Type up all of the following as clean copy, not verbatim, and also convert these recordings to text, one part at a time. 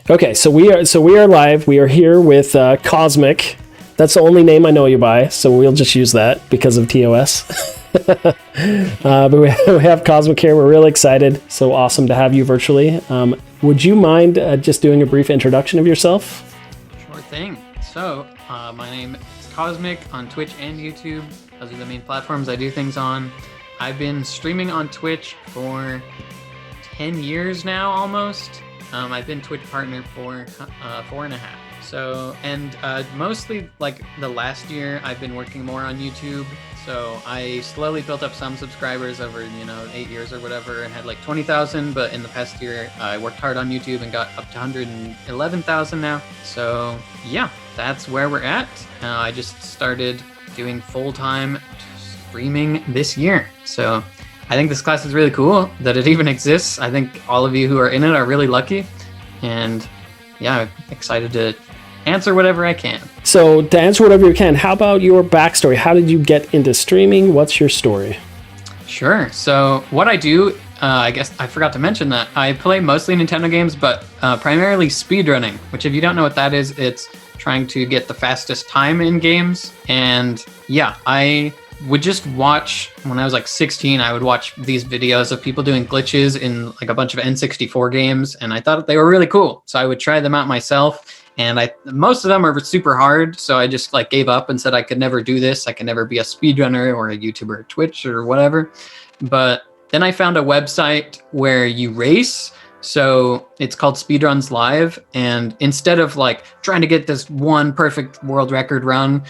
Okay, so we are live. We are here with Kosmic. That's the only name I know you by, so we'll just use that because of TOS. But we have Kosmic here. We're really excited. So awesome to have you virtually. Would you mind just doing a brief introduction of yourself? Sure thing. So my name is Kosmic on Twitch and YouTube. Those are the main platforms I do things on. I've been streaming on Twitch for 10 years now, almost. I've been Twitch partner for 4.5. So, and mostly like the last year, I've been working more on YouTube. So I slowly built up some subscribers over, 8 years or whatever, and had like 20,000. But in the past year, I worked hard on YouTube and got up to 111,000 now. So yeah, that's where we're at. I just started doing full-time streaming this year. So I think this class is really cool that it even exists. I think all of you who are in it are really lucky. And yeah, I'm excited to answer whatever I can. So to answer whatever you can, how about your backstory? How did you get into streaming? What's your story? Sure. So what I do, I guess I forgot to mention that I play mostly Nintendo games, but primarily speedrunning, which if you don't know what that is, it's trying to get the fastest time in games. And yeah, I would just watch, when I was like 16, I would watch these videos of people doing glitches in like a bunch of N64 games, and I thought they were really cool. So I would try them out myself, and most of them are super hard, so I just like gave up and said I could never do this. I could never be a speedrunner or a YouTuber or Twitch or whatever. But then I found a website where you race. So it's called Speedruns Live, and instead of like trying to get this one perfect world record run,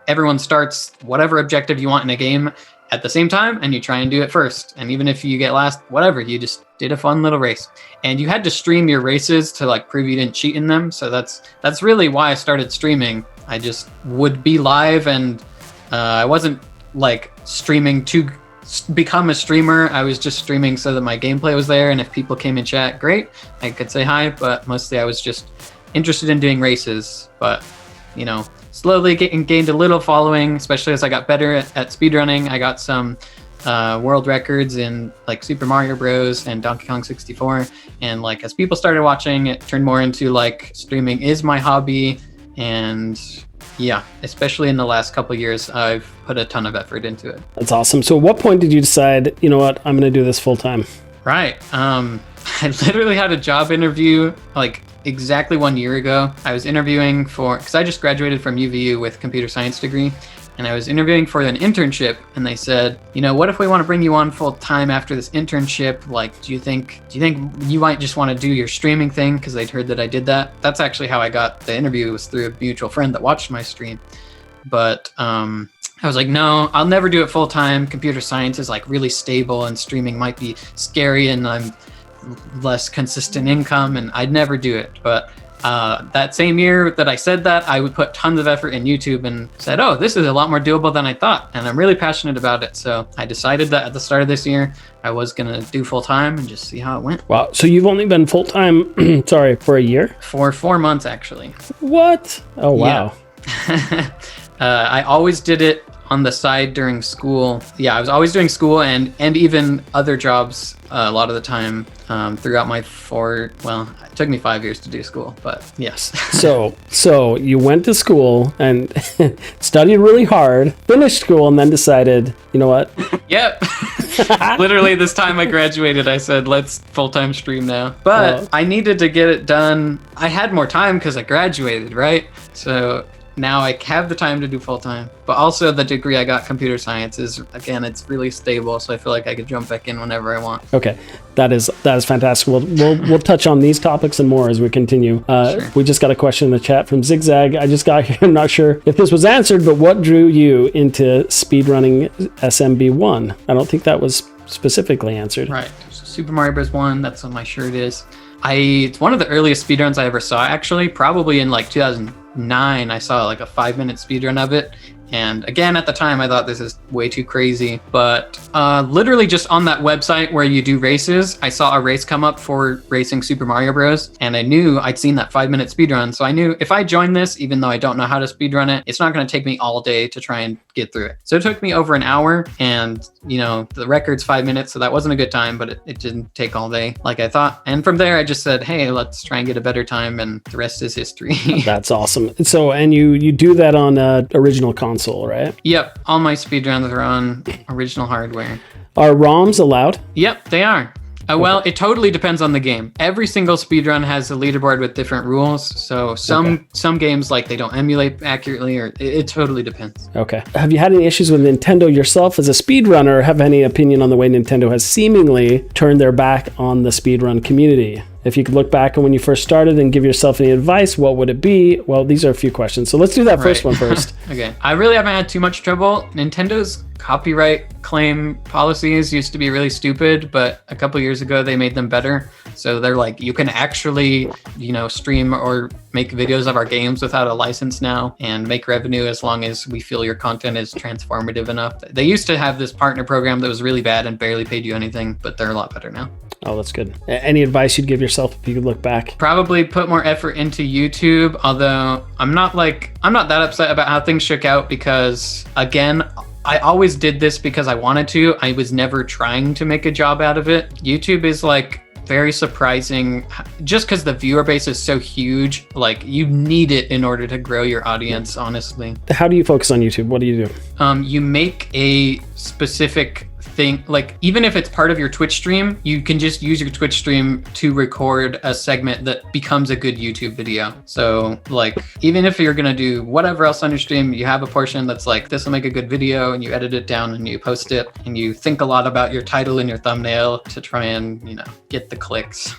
everyone starts whatever objective you want in a game at the same time, and you try and do it first. And even if you get last, whatever, you just did a fun little race. And you had to stream your races to like prove you didn't cheat in them. So that's really why I started streaming. I just would be live, and I wasn't like streaming to become a streamer. I was just streaming so that my gameplay was there, and if people came in chat, great, I could say hi. But mostly I was just interested in doing races. But slowly gained a little following, especially as I got better at speedrunning. I got some world records in like Super Mario Bros. And Donkey Kong 64. And like as people started watching, it turned more into like streaming is my hobby. And yeah, especially in the last couple of years, I've put a ton of effort into it. That's awesome. So at what point did you decide, you know what, I'm going to do this full time? Right. I literally had a job interview like exactly 1 year ago. I was interviewing because I just graduated from UVU with computer science degree, and I was interviewing for an internship, and they said, what if we want to bring you on full time after this internship? Like, do you think you might just want to do your streaming thing? Because they'd heard that I did that. That's actually how I got the interview, was through a mutual friend that watched my stream. But I was like, no, I'll never do it full time. Computer science is like really stable, and streaming might be scary, and I'm less consistent income, and I'd never do it. But that same year that I said that, I would put tons of effort in YouTube and said, oh, this is a lot more doable than I thought, and I'm really passionate about it. So I decided that at the start of this year I was gonna do full time and just see how it went. Wow. So you've only been full time for a year? For 4 months actually. What? Oh wow. Yeah. I always did it on the side during school. Yeah, I was always doing school and even other jobs a lot of the time throughout my it took me 5 years to do school, but yes. So you went to school and studied really hard, finished school, and then decided, you know what? Yep. Literally this time I graduated, I said, let's full-time stream now. But I needed to get it done. I had more time because I graduated, right? So now I have the time to do full-time, but also the degree I got, computer science, is, again, it's really stable, so I feel like I could jump back in whenever I want. Okay, that is fantastic. We'll touch on these topics and more as we continue. Sure. We just got a question in the chat from Zigzag. I just got here. I'm not sure if this was answered, but what drew you into speedrunning SMB1? I don't think that was specifically answered. Right. So Super Mario Bros. 1, that's what my shirt is. It's one of the earliest speedruns I ever saw, actually, probably in like 2009. I saw like a 5-minute speedrun of it, And again, at the time, I thought this is way too crazy. But literally just on that website where you do races, I saw a race come up for racing Super Mario Bros. And I knew I'd seen that 5-minute speedrun. So I knew if I join this, even though I don't know how to speedrun it, it's not going to take me all day to try and get through it. So it took me over an hour, and the record's 5 minutes. So that wasn't a good time, but it didn't take all day like I thought. And from there, I just said, hey, let's try and get a better time. And the rest is history. That's awesome. So, and you do that on original console, right? Yep. All my speedruns are on original hardware. Are ROMs allowed? Yep, they are. Well, it totally depends on the game. Every single speedrun has a leaderboard with different rules. So some games, like, they don't emulate accurately, or it totally depends. Okay. Have you had any issues with Nintendo yourself as a speedrunner? Have any opinion on the way Nintendo has seemingly turned their back on the speedrun community? If you could look back on when you first started and give yourself any advice, what would it be? Well, these are a few questions. So let's do that first one first. Okay. I really haven't had too much trouble. Nintendo's copyright claim policies used to be really stupid, but a couple years ago they made them better. So they're like, you can actually, stream or make videos of our games without a license now and make revenue as long as we feel your content is transformative enough. They used to have this partner program that was really bad and barely paid you anything, but they're a lot better now. Oh, that's good. Any advice you'd give yourself if you could look back? Probably put more effort into YouTube, although I'm not that upset about how things shook out because, again, I always did this because I wanted to. I was never trying to make a job out of it. YouTube is very surprising just because the viewer base is so huge. You need it in order to grow your audience, honestly. How do you focus on YouTube? What do you do? You make a specific thing, even if it's part of your Twitch stream, you can just use your Twitch stream to record a segment that becomes a good YouTube video. So even if you're gonna do whatever else on your stream, you have a portion that's this will make a good video, and you edit it down and you post it, and you think a lot about your title and your thumbnail to try and get the clicks.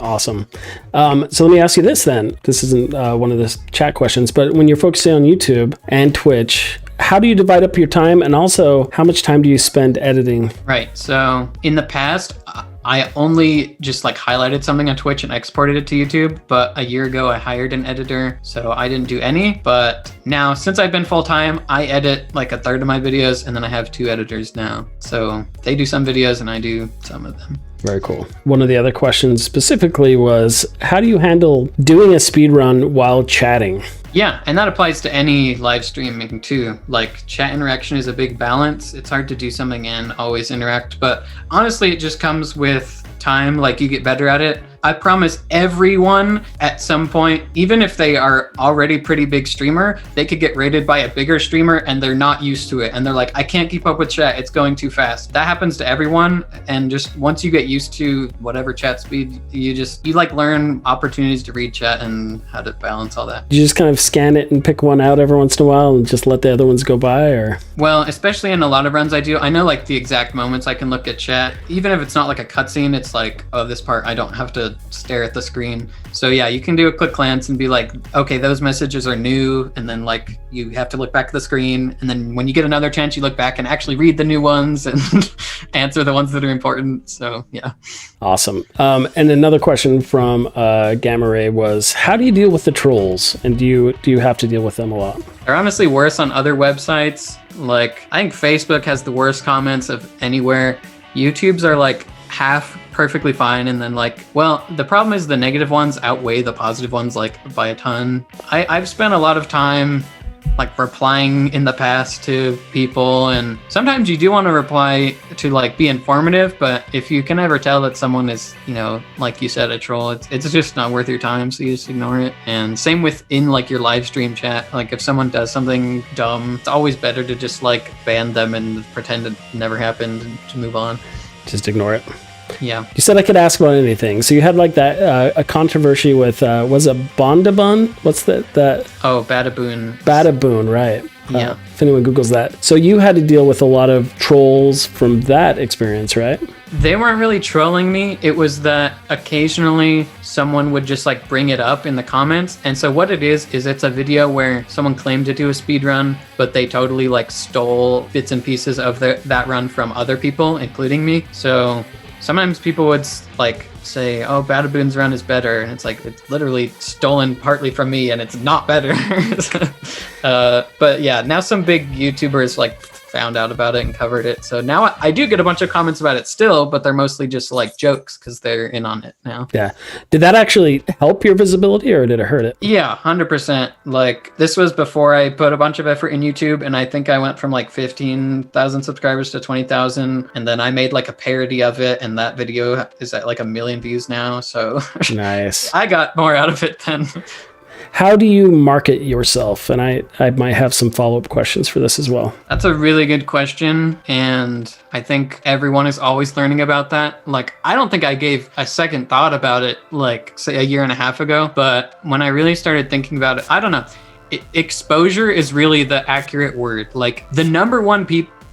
Awesome. So let me ask you this then. This isn't one of the chat questions, but when you're focusing on YouTube and Twitch, how do you divide up your time, and also how much time do you spend editing? Right. So in the past, I only just highlighted something on Twitch and exported it to YouTube. But a year ago, I hired an editor, so I didn't do any. But now, since I've been full-time, I edit a third of my videos, and then I have 2 editors now. So they do some videos and I do some of them. Very cool. One of the other questions specifically was, how do you handle doing a speed run while chatting? Yeah, and that applies to any live streaming too. Chat interaction is a big balance. It's hard to do something and always interact, but honestly, it just comes with time. You get better at it. I promise everyone at some point, even if they are already pretty big streamer, they could get rated by a bigger streamer and they're not used to it. And they're like, I can't keep up with chat. It's going too fast. That happens to everyone. And just once you get used to whatever chat speed, you learn opportunities to read chat and how to balance all that. You just kind of scan it and pick one out every once in a while and just let the other ones go by, or? Well, especially in a lot of runs I do, I know the exact moments I can look at chat. Even if it's not a cutscene, it's oh, this part I don't have to stare at the screen. So yeah, you can do a quick glance and be okay, those messages are new, and then you have to look back at the screen, and then when you get another chance, you look back and actually read the new ones and answer the ones that are important. So yeah. Awesome. And another question from Gamma Ray was, how do you deal with the trolls, and do you have to deal with them a lot? They're honestly worse on other websites. I think Facebook has the worst comments of anywhere. YouTube's are half perfectly fine, and then the problem is the negative ones outweigh the positive ones by a ton. I've spent a lot of time replying in the past to people, and sometimes you do want to reply to be informative, but if you can ever tell that someone is like you said, a troll, it's just not worth your time, so you just ignore it. And same within your live stream chat, if someone does something dumb, it's always better to just ban them and pretend it never happened and to move on. Just ignore it. Yeah. You said I could ask about anything. So you had that a controversy with was it Bondabun? What's that? Oh, Badaboon. Badaboon, right? Yeah. If anyone Googles that. So you had to deal with a lot of trolls from that experience, right? They weren't really trolling me. It was that occasionally someone would just bring it up in the comments. And so what it is it's a video where someone claimed to do a speed run, but they totally stole bits and pieces of that run from other people, including me. So sometimes people would like say, oh, Bada Boon's run is better, and it's like it's literally stolen partly from me and it's not better. But yeah, now some big YouTubers like found out about it and covered it, so now I do get a bunch of comments about it still, but they're mostly just like jokes because they're in on it now. Yeah. Did that actually help your visibility or did it hurt it? Yeah, 100%. Like, this was before I put a bunch of effort in YouTube, and I think I went from like 15,000 subscribers to 20,000, and then I made like a parody of it, and that video is at like 1 million views now, so nice. I got more out of it than... How do you market yourself? And I might have some follow-up questions for this as well. That's a really good question, and I think everyone is always learning about that. Like, I don't think I gave a second thought about it, like, say, 1.5 years ago, but when I really started thinking about it, I don't know. Exposure is really the accurate word. Like, the number one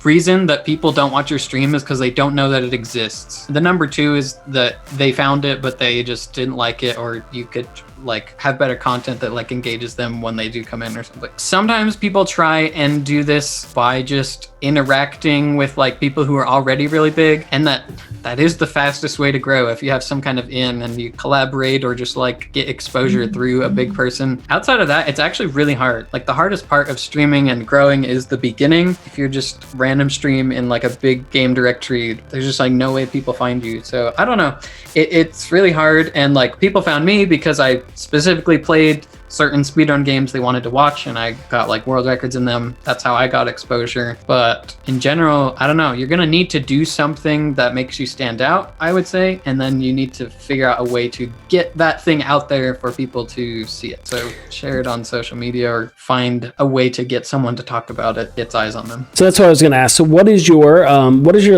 reason that people don't watch your stream is because they don't know that it exists. The number two is that they found it, but they just didn't like it, or you could like have better content that like engages them when they do come in or something. Sometimes people try and do this by just interacting with like people who are already really big, and that is the fastest way to grow. If you have some kind of and you collaborate or just like get exposure through a big person. Outside of that, it's actually really hard. Like, the hardest part of streaming and growing is the beginning. If you're just random stream in like a big game directory, there's just like no way people find you. So I don't know. It's really hard, and like people found me because I specifically played certain speedrun games they wanted to watch, and I got like world records in them. That's how I got exposure. But in general, I don't know, you're gonna need to do something that makes you stand out, I would say, and then you need to figure out a way to get that thing out there for people to see it. So share it on social media or find a way to get someone to talk about it, gets eyes on them. So that's what I was gonna ask. So what is your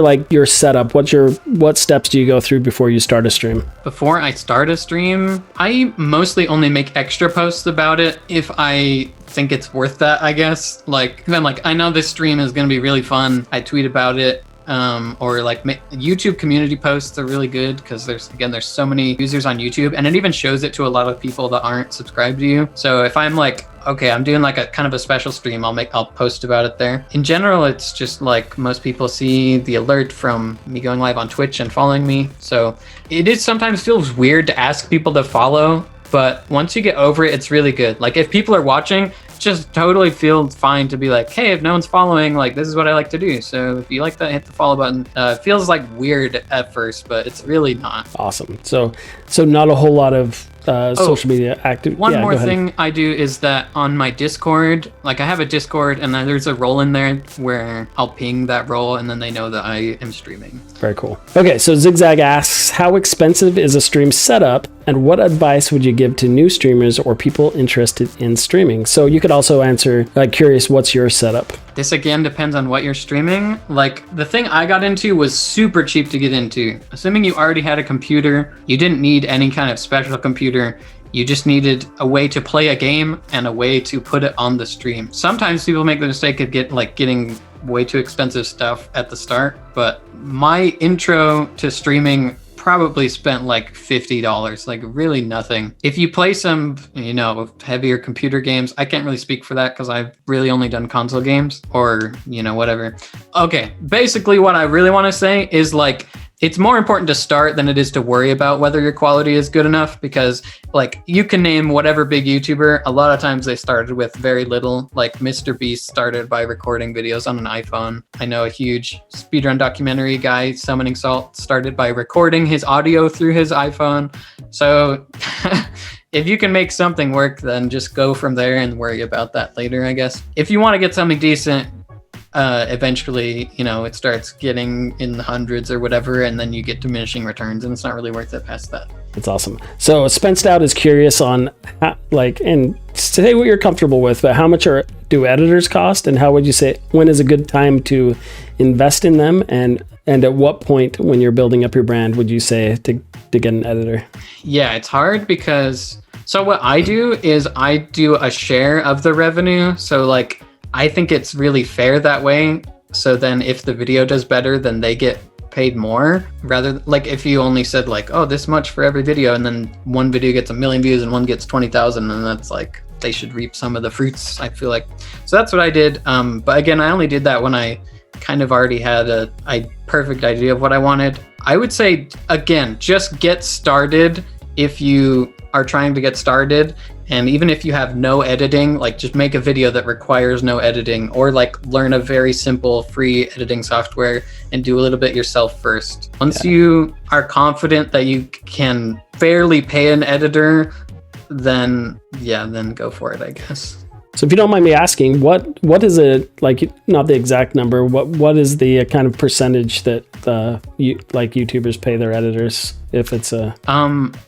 like your setup? What steps do you go through before you start a stream? Before I start a stream, I mostly only make extra posts about it if I think it's worth that, I guess. Like, then like I know this stream is going to be really fun, I tweet about it. Or like YouTube community posts are really good because there's so many users on YouTube, and it even shows it to a lot of people that aren't subscribed to you. So if I'm like, okay, I'm doing like a kind of a special stream, I'll post about it there. In general, it's just like most people see the alert from me going live on Twitch and following me. So it sometimes feels weird to ask people to follow, but once you get over it, it's really good. Like, if people are watching, just totally feel fine to be like, hey, if no one's following, like, this is what I like to do. So if you like that, hit the follow button. It feels like weird at first, but it's really not. Awesome. So not a whole lot of social media active. One more thing I do is that on my Discord, like, I have a Discord, and then there's a role in there where I'll ping that role, and then they know that I am streaming. Very cool. Okay, so Zigzag asks, how expensive is a stream setup, and what advice would you give to new streamers or people interested in streaming? So you could also answer, like, curious, what's your setup? This again depends on what you're streaming. Like, the thing I got into was super cheap to get into. Assuming you already had a computer, you didn't need any kind of special computer. You just needed a way to play a game and a way to put it on the stream. Sometimes people make the mistake of getting way too expensive stuff at the start, but my intro to streaming probably spent like $50, like really nothing. If you play some, heavier computer games, I can't really speak for that because I've really only done console games or, whatever. Okay, basically what I really want to say is like, it's more important to start than it is to worry about whether your quality is good enough, because like you can name whatever big YouTuber, a lot of times they started with very little. Like Mr. Beast started by recording videos on an iPhone. I know a huge speedrun documentary guy, Summoning Salt, started by recording his audio through his iPhone. So if you can make something work, then just go from there and worry about that later, I guess. If you want to get something decent, eventually, it starts getting in the hundreds or whatever, and then you get diminishing returns, and it's not really worth it past that. That's awesome. So Spence Out is curious on how, and say what you're comfortable with, but how much do editors cost, and how would you say, when is a good time to invest in them, and at what point when you're building up your brand would you say to get an editor? Yeah, it's hard because, so what I do is I do a share of the revenue. So like, I think it's really fair that way. So then if the video does better, then they get paid more, rather like if you only said like, oh, this much for every video, and then one video gets 1 million views and one gets 20,000, and that's like, they should reap some of the fruits, I feel like. So that's what I did. But again, I only did that when I kind of already had a perfect idea of what I wanted. I would say, again, just get started if you are trying to get started. And even if you have no editing, like just make a video that requires no editing, or like learn a very simple free editing software and do a little bit yourself first. Once you are confident that you can fairly pay an editor, then go for it, I guess. So if you don't mind me asking, what is it, like, not the exact number, what is the kind of percentage that YouTubers pay their editors, if it's a...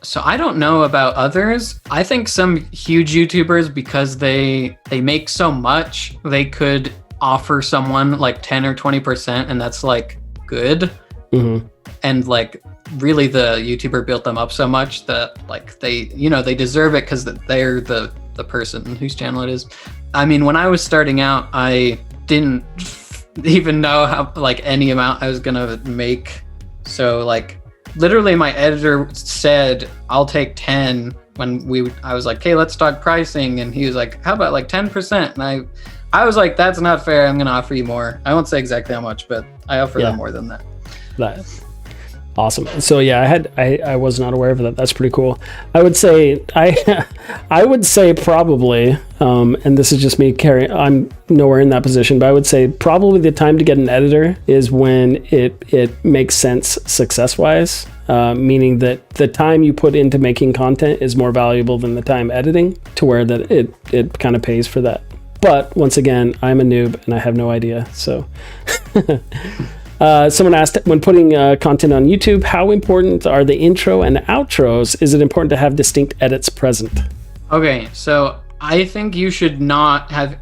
So I don't know about others. I think some huge YouTubers, because they make so much, they could offer someone like 10 or 20%, and that's like good. Mm-hmm. And like really the YouTuber built them up so much that like they deserve it because they're the person whose channel it is. I mean, when I was starting out, I didn't even know how like any amount I was gonna make. So like literally my editor said, I'll take 10 when I was like, hey, let's talk pricing. And he was like, how about like 10%? And I was like, that's not fair. I'm gonna offer you more. I won't say exactly how much, but I offer them more than that. Awesome. So yeah, I was not aware of that. That's pretty cool. I would say I would say probably, and this is just me I'm nowhere in that position, but I would say probably the time to get an editor is when it makes sense success wise, meaning that the time you put into making content is more valuable than the time editing, to where that it kind of pays for that. But once again, I'm a noob and I have no idea. So someone asked, when putting content on YouTube, how important are the intro and outros? Is it important to have distinct edits present? Okay, so I think you should not have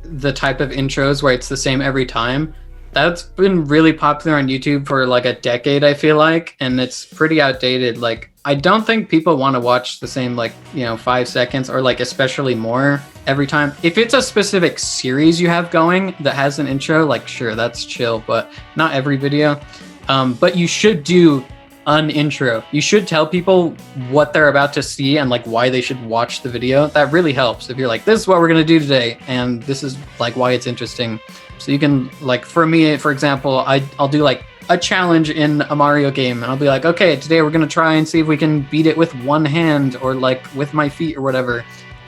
the type of intros where it's the same every time. That's been really popular on YouTube for like a decade, I feel like, and it's pretty outdated. Like, I don't think people want to watch the same, 5 seconds or like especially more every time. If it's a specific series you have going that has an intro, like sure, that's chill, but not every video. But you should do an intro. You should tell people what they're about to see and like why they should watch the video. That really helps. If you're like, this is what we're going to do today, and this is like why it's interesting. So you can, like, for me, for example, I'll do like a challenge in a Mario game, and I'll be like, okay, today we're going to try and see if we can beat it with one hand or like with my feet or whatever.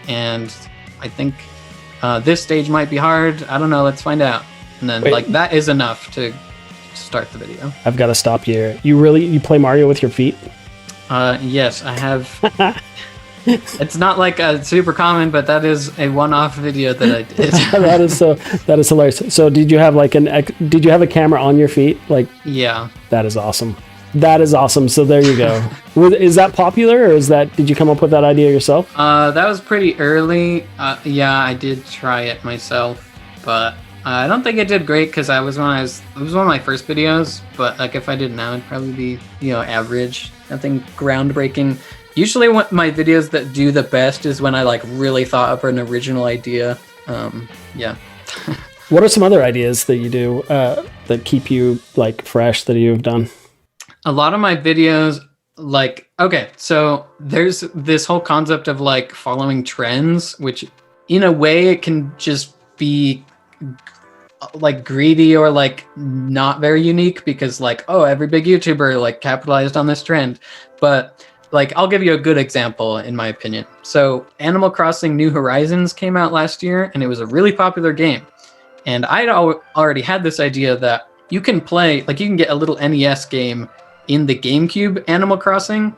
And I think this stage might be hard. I don't know. Let's find out. And then like that is enough to start the video. I've got to stop you here. You play Mario with your feet? Yes, I have. It's not like super common, but that is a one-off video that I did. that is hilarious. So did you have a camera on your feet? Like, yeah, that is awesome. That is awesome. So there you go. Is that popular, or did you come up with that idea yourself? That was pretty early. Yeah, I did try it myself, but I don't think it did great because it was one of my first videos. But like if I did now, it'd probably be average. Nothing groundbreaking. Usually what my videos that do the best is when I like really thought up an original idea. Yeah. What are some other ideas that you do that keep you like fresh that you've done? A lot of my videos, like, okay, so there's this whole concept of like following trends, which in a way it can just be like greedy or like not very unique because like, oh, every big YouTuber like capitalized on this trend. But like, I'll give you a good example in my opinion. So Animal Crossing New Horizons came out last year and it was a really popular game. And I'd already had this idea that you can get a little NES game in the GameCube Animal Crossing,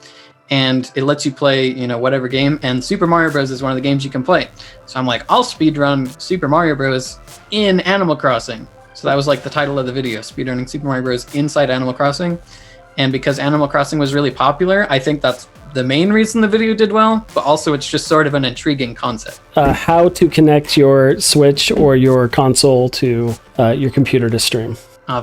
and it lets you play, whatever game, and Super Mario Bros. Is one of the games you can play. So I'm like, I'll speedrun Super Mario Bros. In Animal Crossing. So that was like the title of the video, speedrunning Super Mario Bros. Inside Animal Crossing. And because Animal Crossing was really popular, I think that's the main reason the video did well, but also it's just sort of an intriguing concept. How to connect your Switch or your console to your computer to stream?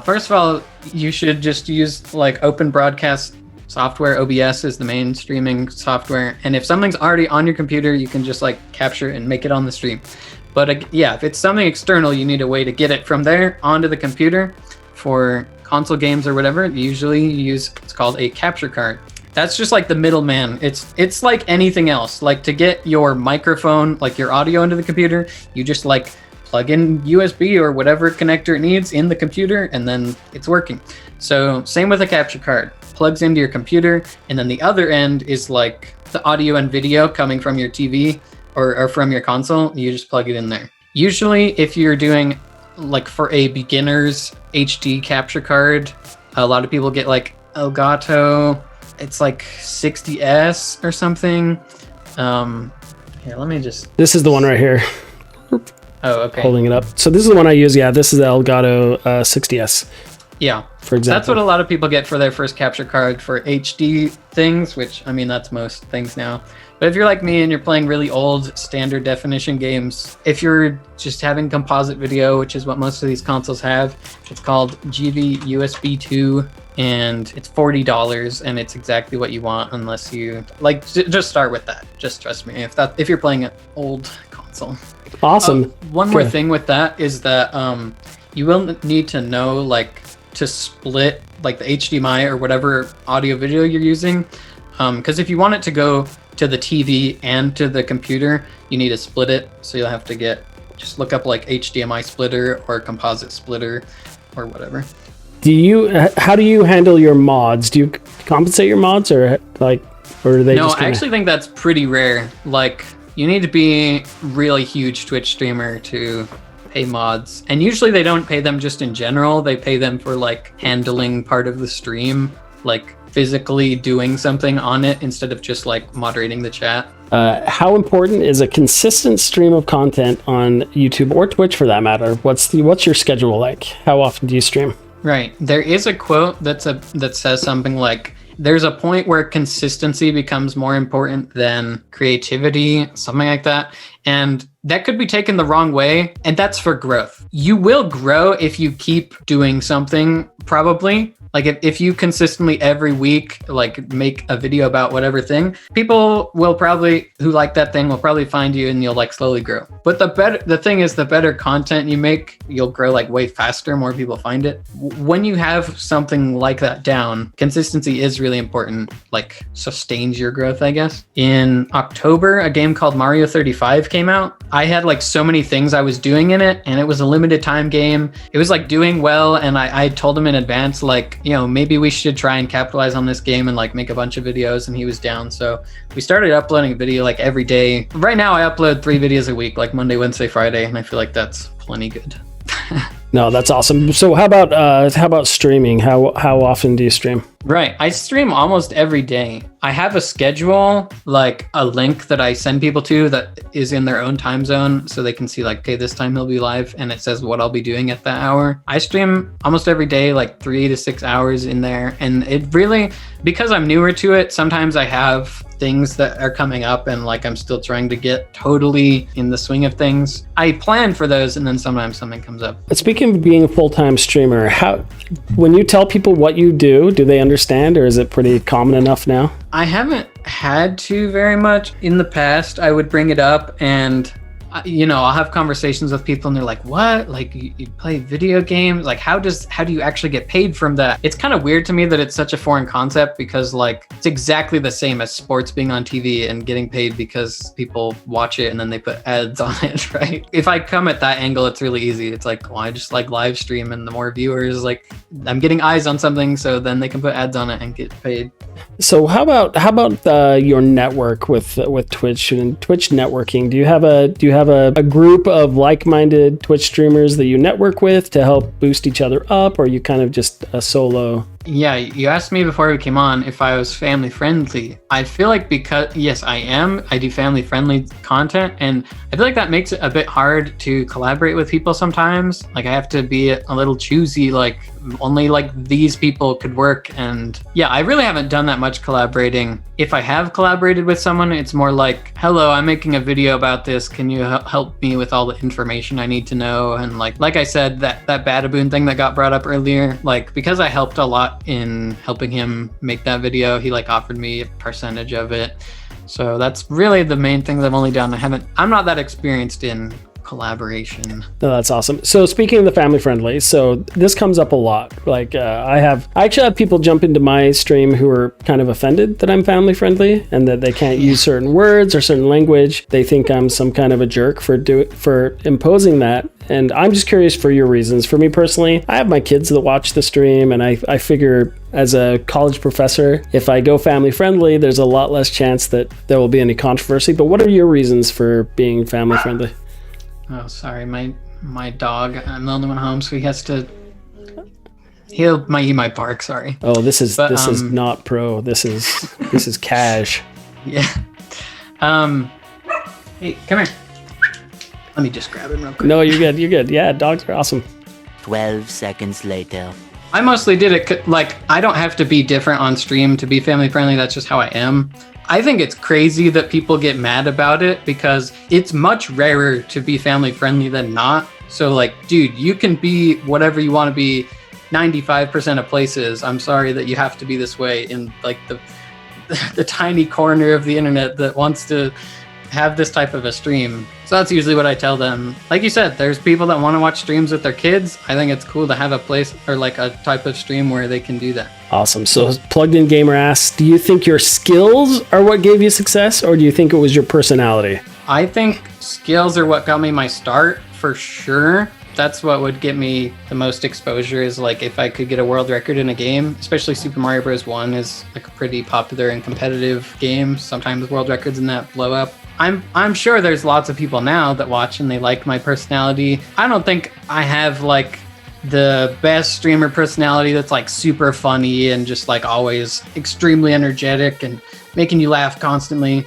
First of all, you should just use like open broadcast software. OBS is the main streaming software. And if something's already on your computer, you can just like capture and make it on the stream. But if it's something external, you need a way to get it from there onto the computer. For console games or whatever, usually you use, it's called a capture card. That's just like the middleman. It's like anything else. Like to get your microphone, like your audio into the computer, you just like plug in USB or whatever connector it needs in the computer, and then it's working. So same with a capture card, plugs into your computer, and then the other end is like the audio and video coming from your TV or from your console. You just plug it in there. Usually if you're doing like for a beginner's HD capture card, a lot of people get like Elgato. It's like 60S or something. Here, let me just... This is the one right here. Oh, okay. Holding it up. So this is the one I use. Yeah, this is the Elgato 60S. Yeah, for example. That's what a lot of people get for their first capture card for HD things, which, I mean, that's most things now. But if you're like me and you're playing really old standard definition games, if you're just having composite video, which is what most of these consoles have, it's called GV USB 2, and it's $40, and it's exactly what you want, unless you like. Just start with that. Just trust me. If you're playing an old console. Awesome. One more thing with that is that you will need to know like to split like the HDMI or whatever audio video you're using, because if you want it to go to the TV and to the computer, you need to split it. So you'll have to just look up like HDMI splitter or composite splitter or whatever. How do you handle your mods? Do you compensate your mods or are they? No, just I actually think that's pretty rare. Like, you need to be really huge Twitch streamer to pay mods, and usually they don't pay them just in general. They pay them for like handling part of the stream, like physically doing something on it instead of just like moderating the chat. How important is a consistent stream of content on YouTube or Twitch for that matter? What's your schedule like? How often do you stream? Right. There is a quote that says something like, there's a point where consistency becomes more important than creativity, something like that. And that could be taken the wrong way, and that's for growth. You will grow if you keep doing something, probably. Like if you consistently every week like make a video about whatever thing, people will probably, who like that thing, will probably find you and you'll like slowly grow. But the thing is, the better content you make, you'll grow like way faster, more people find it. When you have something like that down, consistency is really important, like sustains your growth, I guess. In October, a game called Mario 35 came out. I had like so many things I was doing in it, and it was a limited time game. It was like doing well, and I told him in advance, like, you know, maybe we should try and capitalize on this game and like make a bunch of videos, and he was down. So we started uploading a video like every day. Right now I upload 3 videos a week, like Monday, Wednesday, Friday, and I feel like that's plenty good. No, that's awesome. So how about streaming? How often do you stream? Right. I stream almost every day. I have a schedule, like a link that I send people to that is in their own time zone, so they can see like, okay, this time he'll be live, and it says what I'll be doing at that hour. I stream almost every day, like 3 to 6 hours in there. And it really, because I'm newer to it, sometimes I have things that are coming up and like I'm still trying to get totally in the swing of things. I plan for those, and then sometimes something comes up. Speaking of being a full-time streamer, when you tell people what you do they understand, or is it pretty common enough now? I haven't had to very much. In the past, I would bring it up, and I'll have conversations with people and they're like, what? Like you play video games? Like how do you actually get paid from that? It's kind of weird to me that it's such a foreign concept, because like it's exactly the same as sports being on TV and getting paid because people watch it and then they put ads on it, right? If I come at that angle, it's really easy. It's like, well, I just like live stream, and the more viewers, like I'm getting eyes on something, so then they can put ads on it and get paid. So how about your network with Twitch and Twitch networking? Do you have a group of like-minded Twitch streamers that you network with to help boost each other up, or are you kind of just a solo? Yeah, you asked me before we came on if I was family friendly. I feel like yes, I am. I do family friendly content, and I feel like that makes it a bit hard to collaborate with people sometimes. Like I have to be a little choosy, like only like these people could work. And yeah, I really haven't done that much collaborating. If I have collaborated with someone, it's more like, hello, I'm making a video about this. Can you help me with all the information I need to know? And like I said, that Badaboon thing that got brought up earlier, like because I helped a lot in helping him make that video, he like offered me a percentage of it. So that's really the main things I've only done. I'm not that experienced in collaboration. No, that's awesome. So speaking of the family friendly, so this comes up a lot. Like I actually have people jump into my stream who are kind of offended that I'm family friendly and that they can't use certain words or certain language. They think I'm some kind of a jerk for imposing that. And I'm just curious for your reasons. For me personally, I have my kids that watch the stream, and I figure as a college professor, if I go family friendly, there's a lot less chance that there will be any controversy. But what are your reasons for being family friendly? Oh, sorry, my dog. I'm the only one home, so he might bark. Sorry. Oh, this is not pro. This is cash. Yeah. Hey, come here. Let me just grab him real quick. No, you're good. You're good. Yeah, dogs are awesome. 12 seconds later. I mostly did it like I don't have to be different on stream to be family friendly. That's just how I am. I think it's crazy that people get mad about it because it's much rarer to be family friendly than not. So like, dude, you can be whatever you want to be 95% of places. I'm sorry that you have to be this way in like the tiny corner of the internet that wants to have this type of a stream. So that's usually what I tell them. Like you said, there's people that want to watch streams with their kids. I think it's cool to have a place or like a type of stream where they can do that. Awesome. So Plugged In Gamer asks, do you think your skills are what gave you success, or do you think it was your personality? I think skills are what got me my start for sure. That's what would get me the most exposure is like if I could get a world record in a game, especially Super Mario Bros. 1 is like a pretty popular and competitive game. Sometimes world records in that blow up. I'm sure there's lots of people now that watch and they like my personality. I don't think I have like the best streamer personality that's like super funny and just like always extremely energetic and making you laugh constantly.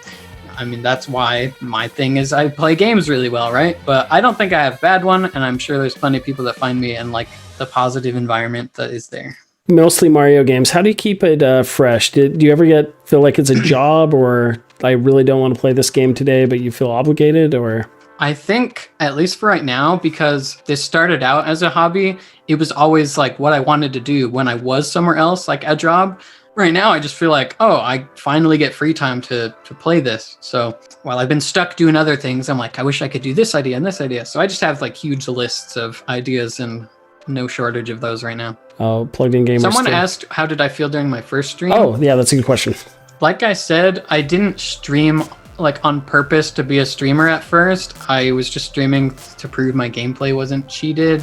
I mean, that's why my thing is I play games really well, right? But I don't think I have a bad one, and I'm sure there's plenty of people that find me and like the positive environment that is there. Mostly Mario games. How do you keep it fresh? Do you ever feel like it's a job, or I really don't want to play this game today, but you feel obligated, or? I think, at least for right now, because this started out as a hobby, it was always like what I wanted to do when I was somewhere else, like a job. Right now, I just feel like, oh, I finally get free time to play this. So while I've been stuck doing other things, I'm like, I wish I could do this idea and this idea. So I just have like huge lists of ideas and no shortage of those right now. Oh, Plugged In Gamer. Someone asked, how did I feel during my first stream? Oh, yeah, that's a good question. Like I said, I didn't stream like on purpose to be a streamer at first. I was just streaming to prove my gameplay wasn't cheated.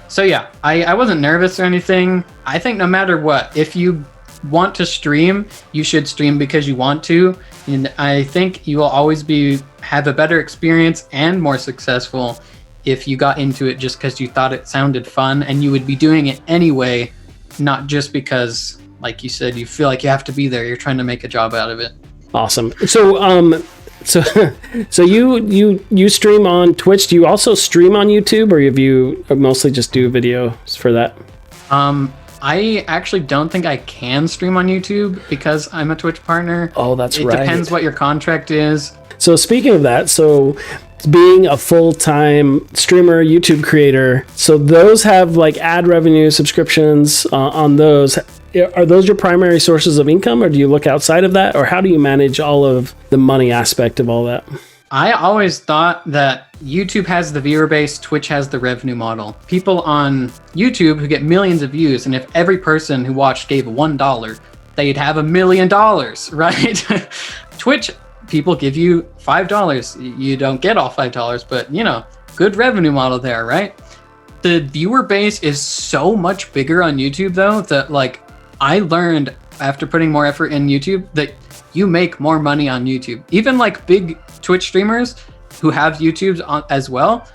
So yeah, I wasn't nervous or anything. I think no matter what, if you want to stream, you should stream because you want to. And I think you will always have a better experience and more successful if you got into it just because you thought it sounded fun, and you would be doing it anyway, not just because, like you said, you feel like you have to be there. You're trying to make a job out of it. Awesome. So so you stream on Twitch. Do you also stream on YouTube, or have you mostly just do videos for that? I actually don't think I can stream on YouTube because I'm a Twitch partner. Oh, that's right. It depends what your contract is. So speaking of that, so being a full-time streamer, YouTube creator, so those have like ad revenue subscriptions on those. Are those your primary sources of income, or do you look outside of that, or how do you manage all of the money aspect of all that? I always thought that YouTube has the viewer base, Twitch has the revenue model. People on YouTube who get millions of views, and if every person who watched gave $1, they'd have $1 million, right? Twitch, people give you $5. You don't get all $5, but you know, good revenue model there, right? The viewer base is so much bigger on YouTube though, that like I learned after putting more effort in YouTube that you make more money on YouTube. Even like big Twitch streamers who have YouTubes as well,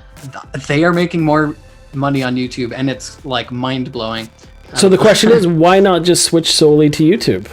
they are making more money on YouTube, and it's like mind-blowing. So the question is, why not just switch solely to YouTube?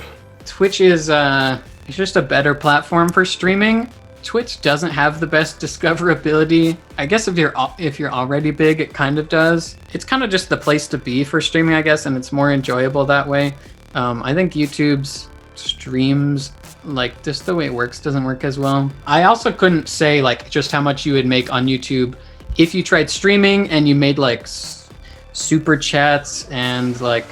Twitch is it's just a better platform for streaming. Twitch doesn't have the best discoverability. I guess if you're already big, it kind of does. It's kind of just the place to be for streaming, I guess, and it's more enjoyable that way. I think YouTube's streams, like just the way it works, doesn't work as well. I also couldn't say like just how much you would make on YouTube if you tried streaming and you made like super chats and like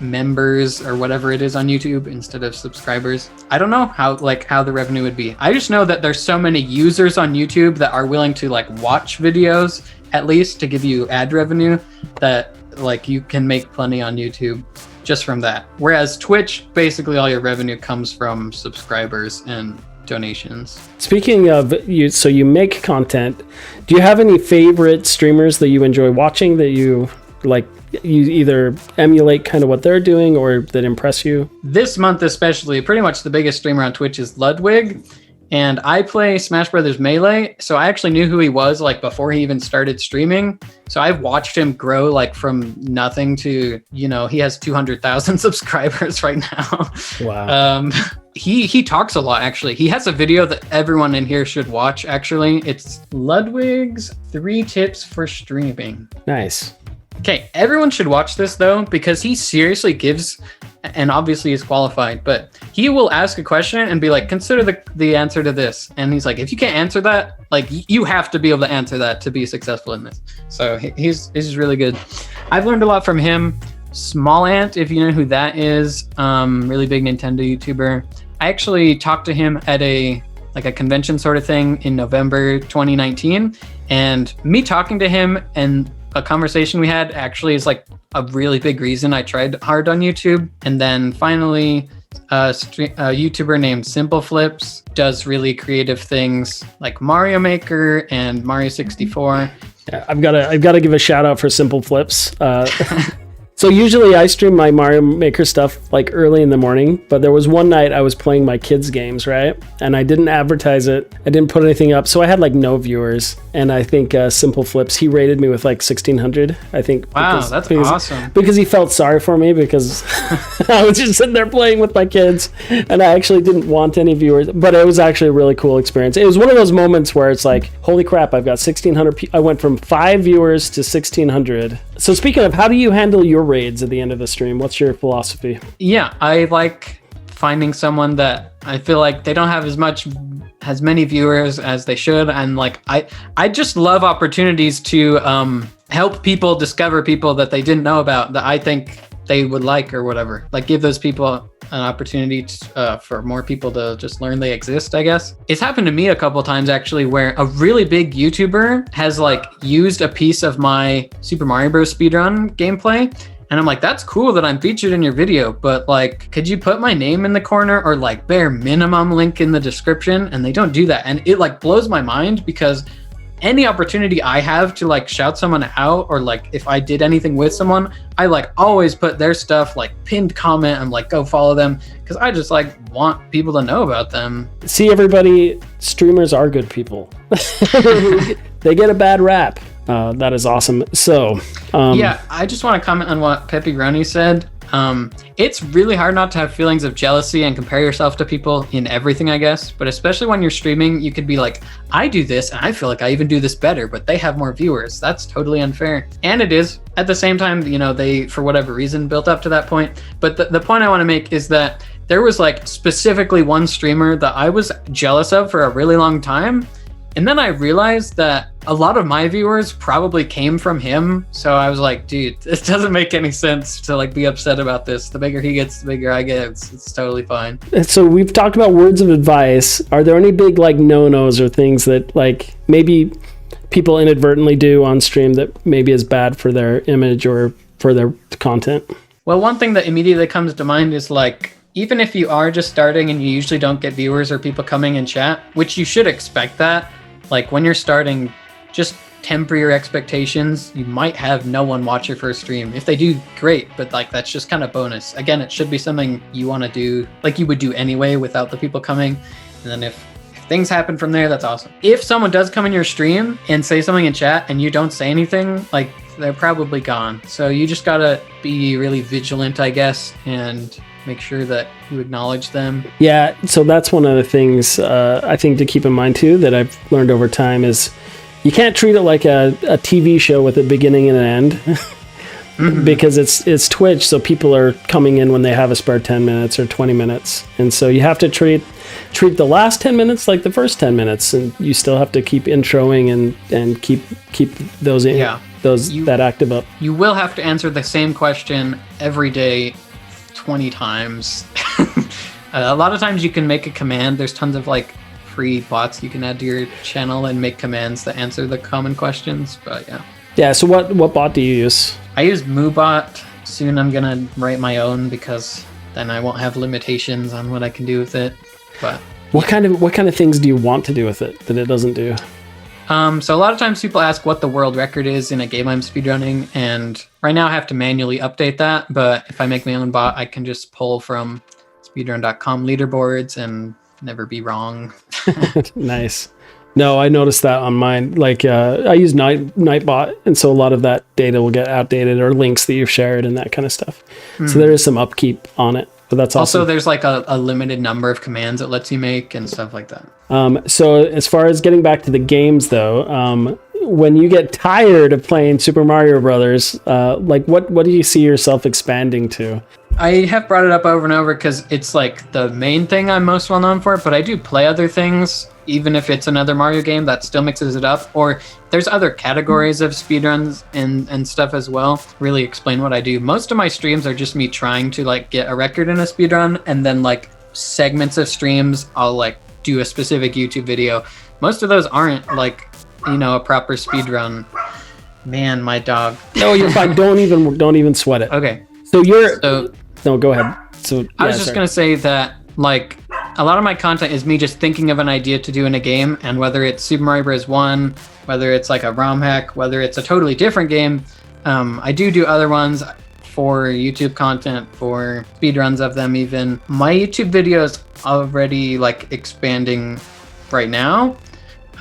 members or whatever it is on YouTube instead of subscribers. I don't know how the revenue would be. I just know that there's so many users on YouTube that are willing to like watch videos at least to give you ad revenue that like you can make plenty on YouTube just from that. Whereas Twitch, basically all your revenue comes from subscribers and donations. Speaking of you, so you make content. Do you have any favorite streamers that you enjoy watching that you like? You either emulate kind of what they're doing or that impress you? This month especially, pretty much the biggest streamer on Twitch is Ludwig. And I play Smash Brothers Melee, so I actually knew who he was like before he even started streaming. So I've watched him grow like from nothing to, you know, he has 200,000 subscribers right now. Wow. He talks a lot, actually. He has a video that everyone in here should watch, actually. It's Ludwig's 3 tips for streaming. Nice. Okay, everyone should watch this though, because he seriously gives, and obviously he's qualified, but he will ask a question and be like, consider the answer to this. And he's like, if you can't answer that, like you have to be able to answer that to be successful in this. So he's really good. I've learned a lot from him. Small Ant, if you know who that is, really big Nintendo YouTuber. I actually talked to him at a convention sort of thing in November 2019. And me talking to him and a conversation we had actually is like a really big reason I tried hard on YouTube. And then finally, a YouTuber named Simple Flips does really creative things like Mario Maker and Mario 64. Yeah, I've got to give a shout out for Simple Flips. So usually I stream my Mario Maker stuff like early in the morning, but there was one night I was playing my kids' games, right? And I didn't advertise it. I didn't put anything up. So I had like no viewers. And I think Simple Flips, he rated me with like 1,600, I think. Wow, that's awesome. Because he felt sorry for me because I was just sitting there playing with my kids and I actually didn't want any viewers. But it was actually a really cool experience. It was one of those moments where it's like, holy crap, I've got 1,600. I went from 5 viewers to 1,600. So speaking of, how do you handle your raids at the end of the stream? What's your philosophy? Yeah, I like finding someone that I feel like they don't have as many viewers as they should, and like I just love opportunities to help people discover people that they didn't know about that I think they would like or whatever. Like give those people an opportunity for more people to just learn they exist, I guess. It's happened to me a couple of times actually where a really big YouTuber has like used a piece of my Super Mario Bros. Speedrun gameplay. And I'm like, that's cool that I'm featured in your video, but like, could you put my name in the corner or like bare minimum link in the description? And they don't do that. And it like blows my mind because any opportunity I have to like shout someone out or like if I did anything with someone, I like always put their stuff like pinned comment and like go follow them because I just like want people to know about them. See, everybody, streamers are good people. They get a bad rap. That is awesome. So yeah, I just want to comment on what Pepe Roney said. It's really hard not to have feelings of jealousy and compare yourself to people in everything, I guess. But especially when you're streaming, you could be like, I do this and I feel like I even do this better, but they have more viewers. That's totally unfair. And it is. At the same time, you know, they, for whatever reason, built up to that point. But the point I want to make is that there was like specifically one streamer that I was jealous of for a really long time. And then I realized that a lot of my viewers probably came from him. So I was like, dude, it doesn't make any sense to like be upset about this. The bigger he gets, the bigger I get. It's totally fine. So we've talked about words of advice. Are there any big like no-nos or things that like maybe people inadvertently do on stream that maybe is bad for their image or for their content? Well, one thing that immediately comes to mind is like, even if you are just starting and you usually don't get viewers or people coming in chat, which you should expect that. Like when you're starting, just temper your expectations. You might have no one watch your first stream. If they do, great, but like that's just kind of bonus. Again, it should be something you want to do, like you would do anyway without the people coming. And then if things happen from there, that's awesome. If someone does come in your stream and say something in chat and you don't say anything, like they're probably gone. So you just gotta be really vigilant, I guess, and make sure that you acknowledge them. Yeah, so that's one of the things I think to keep in mind too that I've learned over time is you can't treat it like a TV show with a beginning and an end. Mm-hmm. Because it's Twitch, so people are coming in when they have a spare 10 minutes or 20 minutes. And so you have to treat the last 10 minutes like the first 10 minutes, and you still have to keep introing and keep those that active up. You will have to answer the same question every day 20 times. A lot of times you can make a command. There's tons of like free bots you can add to your channel and make commands that answer the common questions. But yeah. Yeah. So what bot do you use? I use MooBot. Soon I'm gonna write my own because then I won't have limitations on what I can do with it. But what kind of things do you want to do with it that it doesn't do? So a lot of times people ask what the world record is in a game I'm speedrunning, and right now I have to manually update that. But if I make my own bot, I can just pull from speedrun.com leaderboards and never be wrong. Nice. No, I noticed that on mine. Like I use Nightbot, and so a lot of that data will get outdated, or links that you've shared and that kind of stuff. Mm-hmm. So there is some upkeep on it, but that's awesome. Also, there's like a limited number of commands it lets you make and stuff like that. So as far as getting back to the games, though, when you get tired of playing Super Mario Brothers, like what do you see yourself expanding to? I have brought it up over and over because it's like the main thing I'm most well known for, but I do play other things. Even if it's another Mario game, that still mixes it up. Or there's other categories of speedruns and stuff as well. Really explain what I do. Most of my streams are just me trying to like get a record in a speedrun, and then like segments of streams, I'll like do a specific YouTube video. Most of those aren't like, a proper speedrun. Man, my dog. No, you're fine. Don't even sweat it. Okay. So no, go ahead. So I was just gonna say that like a lot of my content is me just thinking of an idea to do in a game, and whether it's Super Mario Bros. 1, whether it's like a ROM hack, whether it's a totally different game, I do other ones for YouTube content, for speedruns of them even. My YouTube videos already like expanding right now.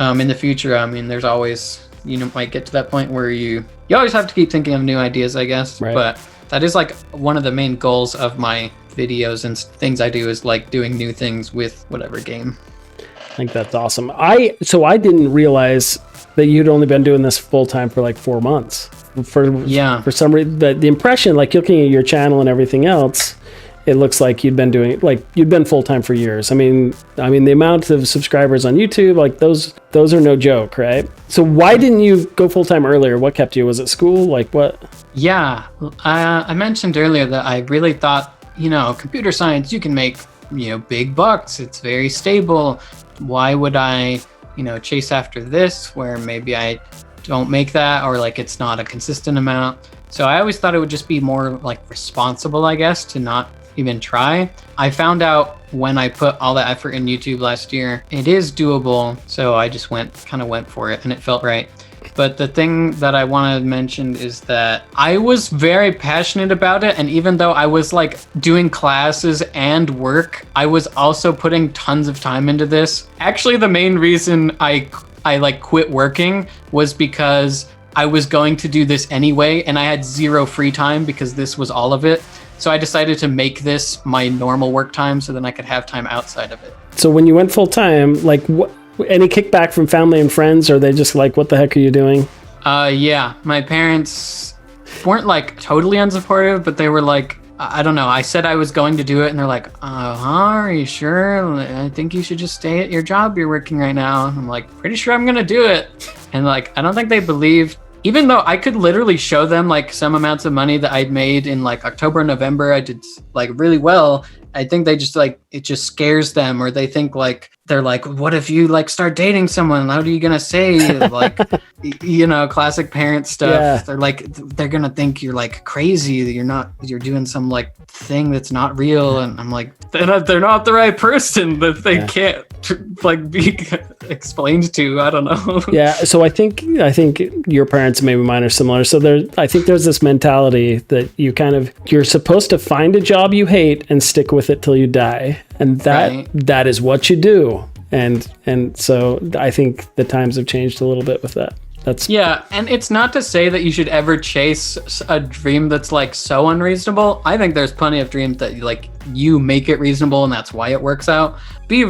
In the future, I mean, there's always, might get to that point where you always have to keep thinking of new ideas, I guess. Right. But that is like one of the main goals of my videos and things I do is like doing new things with whatever game. I think that's awesome. I didn't realize that you'd only been doing this full time for like 4 months. For some reason, the impression, like looking at your channel and everything else, it looks like you'd been full time for years. I mean the amount of subscribers on YouTube, like those are no joke, right? So why didn't you go full time earlier? What kept you? Was it school? Like what? Yeah, I mentioned earlier that I really thought, computer science, you can make, big bucks. It's very stable. Why would I, chase after this where maybe I don't make that, or like it's not a consistent amount? So I always thought it would just be more like responsible, I guess, to not even try. I found out when I put all the effort in YouTube last year, it is doable. So I just went for it, and it felt right. But the thing that I want to mention is that I was very passionate about it. And even though I was like doing classes and work, I was also putting tons of time into this. Actually, the main reason I like quit working was because I was going to do this anyway, and I had zero free time because this was all of it. So I decided to make this my normal work time so then I could have time outside of it. So when you went full time, like any kickback from family and friends, or they just like, what the heck are you doing? Yeah, my parents weren't like totally unsupportive, but they were like, I don't know. I said I was going to do it, and they're like, are you sure? I think you should just stay at your job you're working right now. And I'm like, pretty sure I'm going to do it. And like, I don't think they believed, even though I could literally show them like some amounts of money that I'd made in like October and November. I did like really well. I think they just like, it just scares them, or they think like, they're like, what if you like start dating someone? How are you going to say like, classic parent stuff. Yeah. They're like, they're going to think you're like crazy, that you're doing some like thing that's not real. And I'm like, they're not the right person that they can't like be explained to. I don't know. Yeah. So I think your parents, maybe mine, are similar. So I think there's this mentality that you're supposed to find a job you hate and stick with it till you die. And that is what you do. And so I think the times have changed a little bit with that. And it's not to say that you should ever chase a dream that's like so unreasonable. I think there's plenty of dreams that like you make it reasonable, and that's why it works out. Be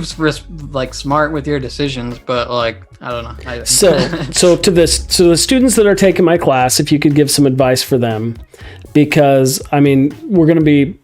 like smart with your decisions, but like I don't know. So to the students that are taking my class, if you could give some advice for them, because I mean we're going to be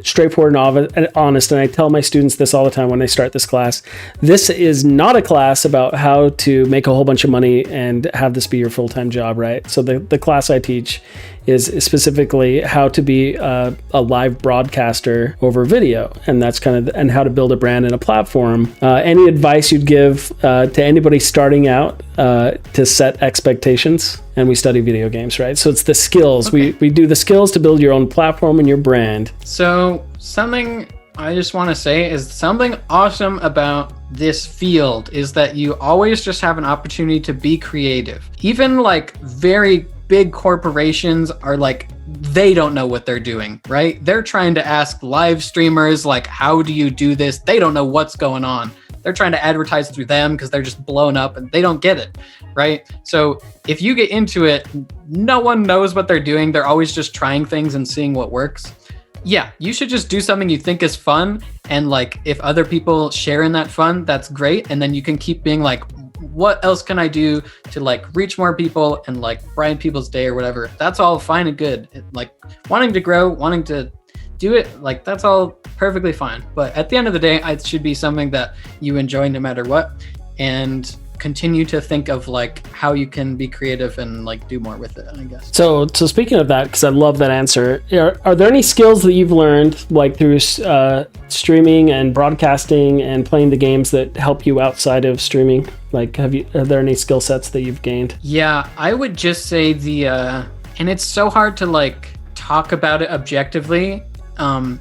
straightforward and honest, and I tell my students this all the time when they start this class. This is not a class about how to make a whole bunch of money and have this be your full-time job, right? So the class I teach is specifically how to be a live broadcaster over video, and that's kind of and how to build a brand and a platform. Any advice you'd give to anybody starting out to set expectations? And we study video games, right? So it's the skills. Okay. We do the skills to build your own platform and your brand. So something I just want to say is something awesome about this field is that you always just have an opportunity to be creative. Even like very big corporations are like, they don't know what they're doing, right? They're trying to ask live streamers, like, how do you do this? They don't know what's going on. They're trying to advertise through them because they're just blown up and they don't get it, right? So if you get into it, no one knows what they're doing. They're always just trying things and seeing what works. Yeah, you should just do something you think is fun. And like, if other people share in that fun, that's great. And then you can keep being like, what else can I do to like reach more people and like brighten people's day or whatever? That's all fine and good. Like wanting to grow, wanting to do it, like that's all perfectly fine. But at the end of the day, it should be something that you enjoy no matter what. And continue to think of like how you can be creative and like do more with it, I guess. So speaking of that, because I love that answer, are there any skills that you've learned like through streaming and broadcasting and playing the games that help you outside of streaming? Like, are there any skill sets that you've gained? Yeah, I would just say and it's so hard to like talk about it objectively,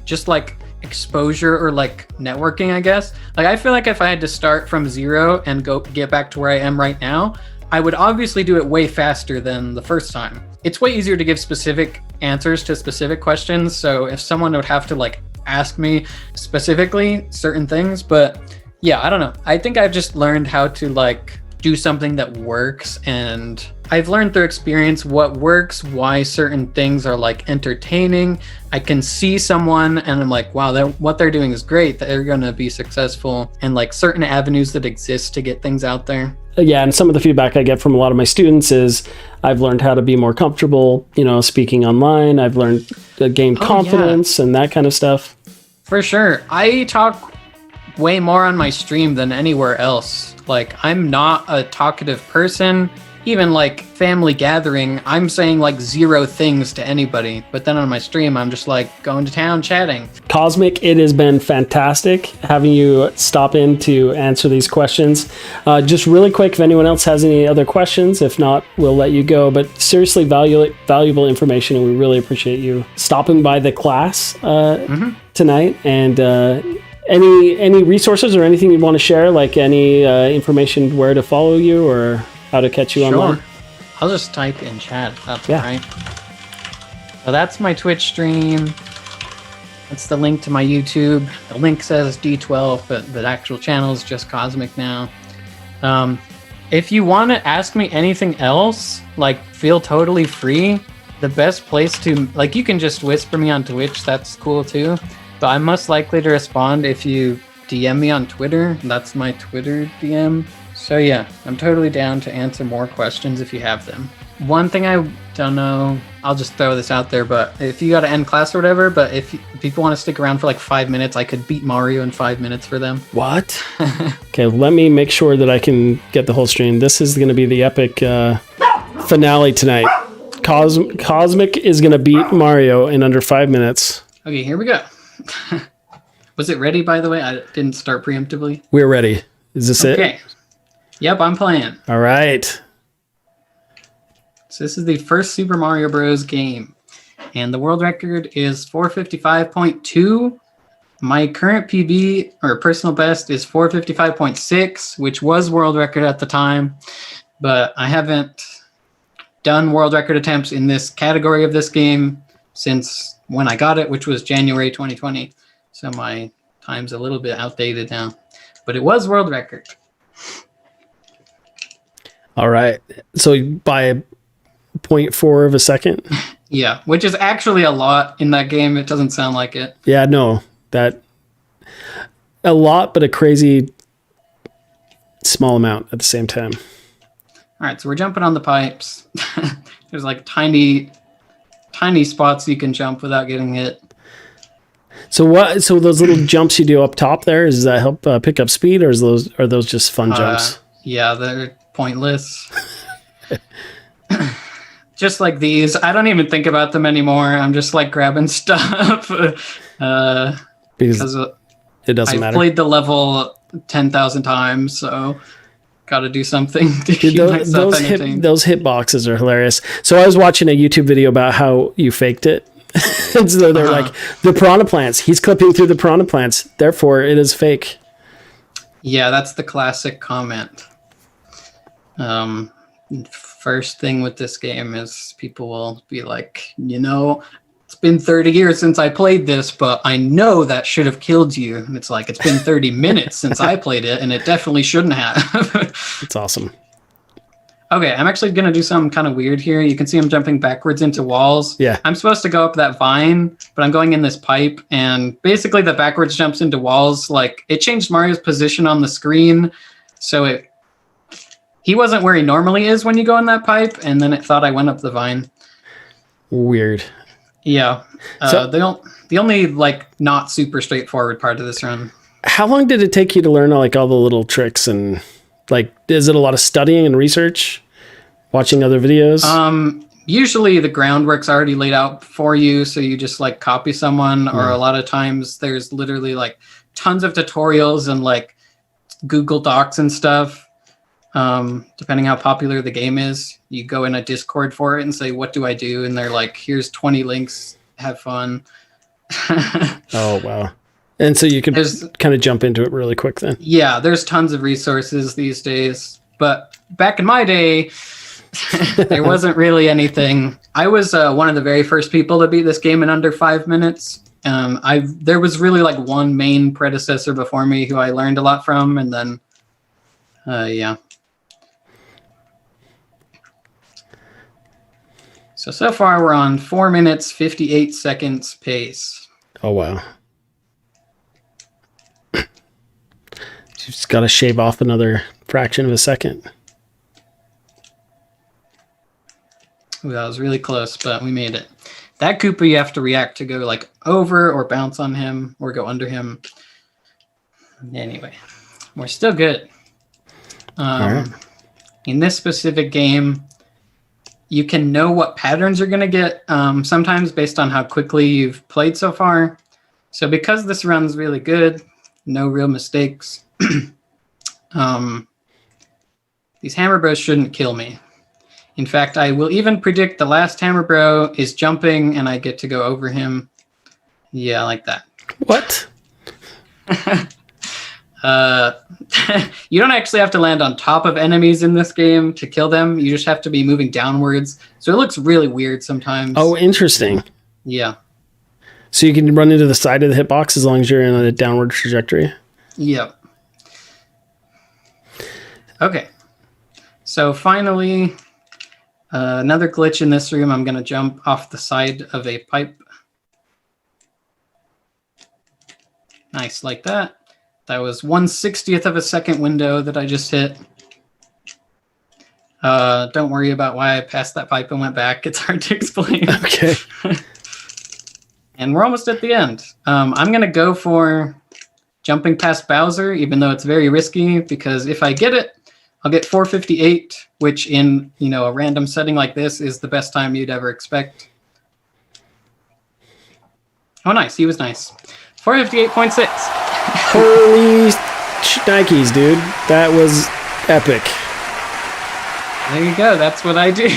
just like exposure or like networking, I guess. Like I feel like if I had to start from zero and get back to where I am right now, I would obviously do it way faster than the first time. It's way easier to give specific answers to specific questions. So if someone would have to like ask me specifically certain things, but yeah, I don't know. I think I've just learned how to like do something that works, and I've learned through experience what works, why certain things are like entertaining. I can see someone and I'm like, wow, what they're doing is great. They're going to be successful, and like certain avenues that exist to get things out there. Yeah, and some of the feedback I get from a lot of my students is I've learned how to be more comfortable, speaking online. I've learned to gain confidence and that kind of stuff. For sure. I talk way more on my stream than anywhere else. Like, I'm not a talkative person. Even like family gathering, I'm saying like zero things to anybody. But then on my stream, I'm just like going to town chatting. Kosmic, it has been fantastic having you stop in to answer these questions. Just really quick, if anyone else has any other questions, if not, we'll let you go. But seriously, valuable information, and we really appreciate you stopping by the class tonight. And any resources or anything you want to share, like any information where to follow you or how to catch you online? I'll just type in chat if that's right. So that's my Twitch stream. That's the link to my YouTube. The link says D12, but the actual channel is just Kosmic now. If you want to ask me anything else, like feel totally free. The best place to, like, you can just whisper me on Twitch. That's cool too. But I'm most likely to respond if you DM me on Twitter. That's my Twitter DM. So yeah, I'm totally down to answer more questions if you have them. One thing I don't know, I'll just throw this out there, but if you got to end class or whatever, but if people want to stick around for like 5 minutes, I could beat Mario in 5 minutes for them. What? Okay, let me make sure that I can get the whole stream. This is going to be the epic finale tonight. Kosmic is going to beat Mario in under 5 minutes. Okay, here we go. Was it ready, by the way? I didn't start preemptively. We're ready. Is this it? Okay. Yep, I'm playing. All right. So this is the first Super Mario Bros. Game. And the world record is 455.2. My current PB, or personal best, is 455.6, which was world record at the time. But I haven't done world record attempts in this category of this game since when I got it, which was January 2020. So my time's a little bit outdated now. But it was world record. All right. So by 0.4 of a second? Yeah, which is actually a lot in that game. It doesn't sound like it. Yeah, no. That a lot, but a crazy small amount at the same time. All right, so we're jumping on the pipes. There's like tiny spots you can jump without getting hit. So those little jumps you do up top there, does that help pick up speed, or are those just fun jumps? Yeah, they're pointless. just like these. I don't even think about them anymore. I'm just like grabbing stuff because it doesn't matter. I've played the level 10,000 times, so got to do something to keep myself entertained. Those hitboxes are hilarious. So I was watching a YouTube video about how you faked it. And so they're like, the piranha plants. He's clipping through the piranha plants. Therefore, it is fake. Yeah, that's the classic comment. First thing with this game is people will be like, it's been 30 years since I played this, but I know that should have killed you. And it's like, it's been 30 minutes since I played it, and it definitely shouldn't have. It's awesome. Okay, I'm actually going to do something kind of weird here. You can see I'm jumping backwards into walls. Yeah. I'm supposed to go up that vine, but I'm going in this pipe, and basically the backwards jumps into walls. Like, it changed Mario's position on the screen, so he wasn't where he normally is when you go in that pipe, and then it thought I went up the vine. Weird. Yeah. The only, like, not super straightforward part of this run. How long did it take you to learn, like, all the little tricks and... Like, is it a lot of studying and research? Watching other videos? Usually the groundwork's already laid out for you, so you just, like, copy someone, or a lot of times there's literally, like, tons of tutorials and, like, Google Docs and stuff. Depending how popular the game is, you go in a Discord for it and say, what do I do? And they're like, here's 20 links, have fun. Oh, wow. And so you can kind of jump into it really quick then. Yeah, there's tons of resources these days. But back in my day, there wasn't really anything. I was one of the very first people to beat this game in under 5 minutes. There was really like one main predecessor before me who I learned a lot from. And then, yeah. So far we're on 4 minutes, 58 seconds pace. Oh, wow. You just got to shave off another fraction of a second. Ooh, that was really close, but we made it. That Koopa you have to react to go like over or bounce on him or go under him. Anyway, we're still good. Right. In this specific game, you can know what patterns you're going to get sometimes based on how quickly you've played so far. So because this run's really good, no real mistakes, these Hammer Bros shouldn't kill me. In fact, I will even predict the last Hammer Bro is jumping and I get to go over him. Yeah, like that. What? You don't actually have to land on top of enemies in this game to kill them. You just have to be moving downwards. So it looks really weird sometimes. Oh, interesting. Yeah. So you can run into the side of the hitbox as long as you're in a downward trajectory? Yep. Okay. So finally, another glitch in this room. I'm going to jump off the side of a pipe. Nice, like that. That was 1/60th of a second window that I just hit. Don't worry about why I passed that pipe and went back. It's hard to explain. Okay. And we're almost at the end. I'm going to go for jumping past Bowser, even though it's very risky, because if I get it, I'll get 458, which in a random setting like this is the best time you'd ever expect. Oh, nice. He was nice. 458.6. Holy shnikes, dude. That was epic. There you go. That's what I do.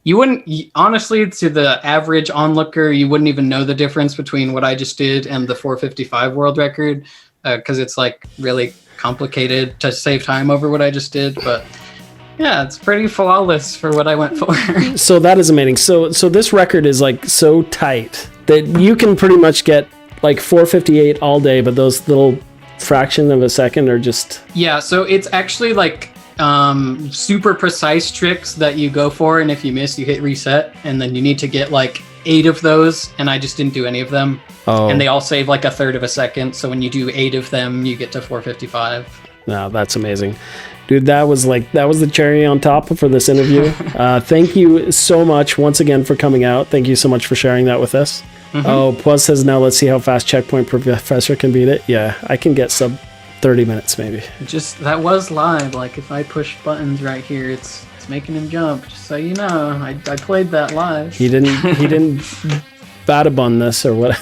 You wouldn't, honestly, to the average onlooker, you wouldn't even know the difference between what I just did and the 455 world record, because it's like really complicated to save time over what I just did. But yeah, it's pretty flawless for what I went for. So that is amazing. So this record is like so tight that you can pretty much get like 458 all day, but those little fraction of a second are just... Yeah, so it's actually like super precise tricks that you go for, and if you miss, you hit reset, and then you need to get like 8 of those, and I just didn't do any of them. Oh. And they all save like 1/3 of a second, so when you do 8 of them, you get to 455. No, that's amazing. Dude, that was the cherry on top for this interview. Thank you so much once again for coming out. Thank you so much for sharing that with us. Mm-hmm. Oh, Plus says, now let's see how fast Checkpoint Professor can beat it. Yeah, I can get sub 30 minutes maybe. Just that was live. Like if I push buttons right here, it's making him jump. Just so you know, I played that live. He didn't Badabun this or what.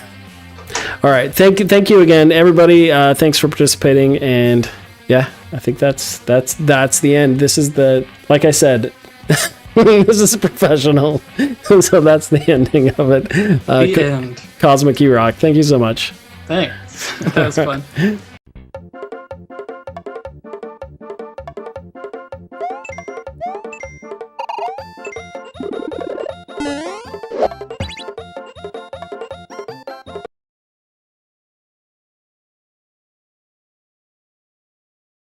All right, thank you again, everybody. Thanks for participating, and yeah, I think that's the end. This is like I said, this is professional, so that's the ending of it. The end. Cosmic, you rock. Thank you so much. Thanks. That was fun.